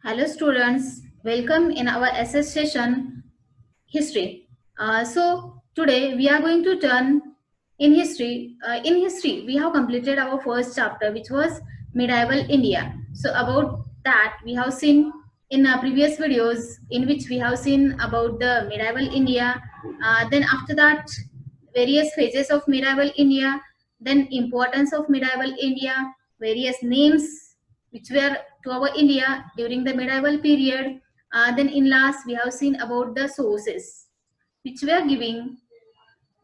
Hello students, welcome in our SS session history. So today we are going to turn in history. In history we have completed our first chapter which was medieval India. So about that we have seen in previous videos in which we have seen about the medieval India. Then after that various phases of medieval India, then importance of medieval India, various names which were to our India during the medieval period. Then in last we have seen about the sources which were giving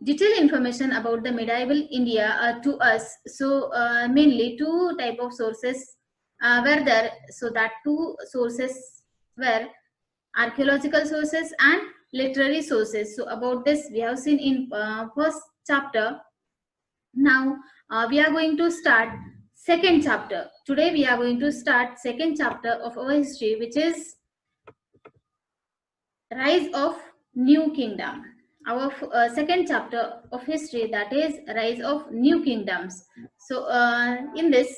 detailed information about the medieval India to us. So mainly two type of sources were there. So that two sources were archaeological sources and literary sources. So about this we have seen in first chapter. Now we are going to start second chapter. Today we are going to start second chapter of our history, which is rise of new kingdom. Our second chapter of history, that is rise of new kingdoms. So in this,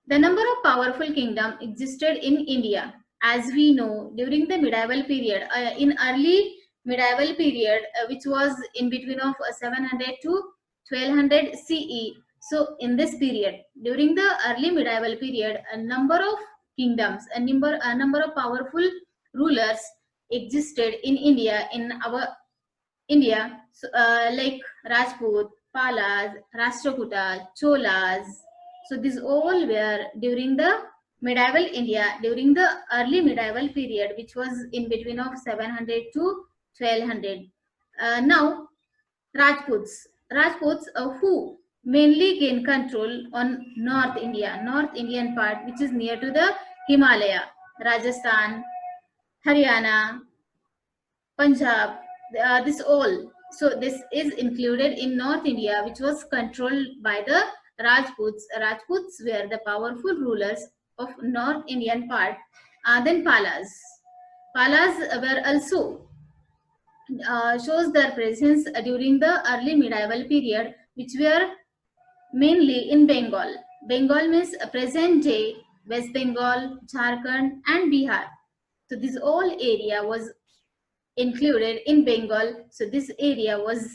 the number of powerful kingdom existed in India, as we know during the medieval period. In early medieval period, which was in between of 700 to 1200 CE. So in this period, during the early medieval period, a number of kingdoms, a number of powerful rulers existed in India, in our India, so, like Rajput, Palas, Rashtrakuta, Cholas. So these all were during the medieval India, during the early medieval period, which was in between of 700 to 1200. Now Rajputs who mainly gained control on North Indian part, which is near to the Himalaya, Rajasthan, Haryana, Punjab, this all. So this is included in North India, which was controlled by the Rajputs. Rajputs were the powerful rulers of North Indian part. Then Palas. Palas were also shows their presence during the early medieval period, which were mainly in Bengal. Bengal means present day West Bengal, Jharkhand, and Bihar. So this whole area was included in Bengal. So this area was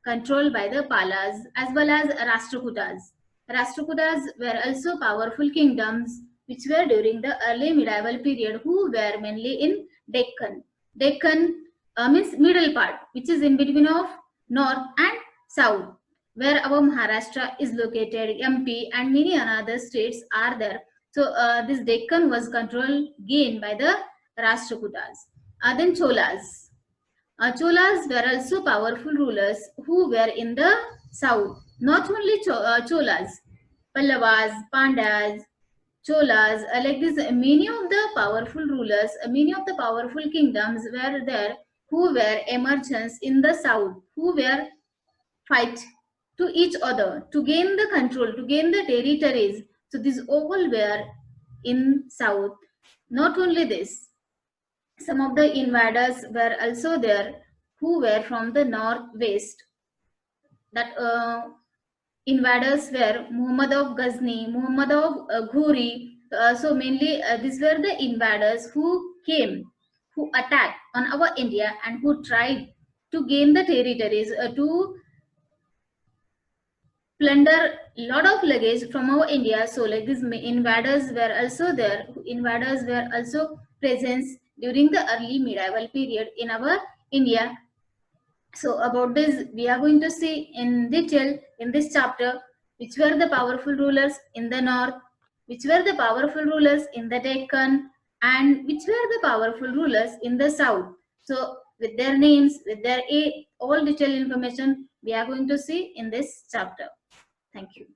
controlled by the Palas as well as Rashtrakutas. Rashtrakutas were also powerful kingdoms which were during the early medieval period, who were mainly in Deccan. Deccan means middle part, which is in between of north and south, where our Maharashtra is located, MP and many other states are there. So this Deccan was controlled gained by the Rashtrakutas. Then Cholas. Cholas were also powerful rulers who were in the south. Not only Cholas, Pallavas, Pandyas, Cholas, like this, many of the powerful rulers, many of the powerful kingdoms were there who were emergents in the south, who were fight to each other to gain the control, to gain the territories. So these all were in south. Not only this, some of the invaders were also there who were from the northwest. That invaders were Muhammad of Ghazni, Muhammad of Ghori. So mainly these were the invaders who came, who attacked on our India and who tried to gain the territories, to plunder lot of luggage from our India. So like these invaders were also there. Invaders were also present during the early medieval period in our India. So about this, we are going to see in detail in this chapter which were the powerful rulers in the north, which were the powerful rulers in the Deccan, and which were the powerful rulers in the south. So with their names, with their all detailed information, we are going to see in this chapter. Thank you.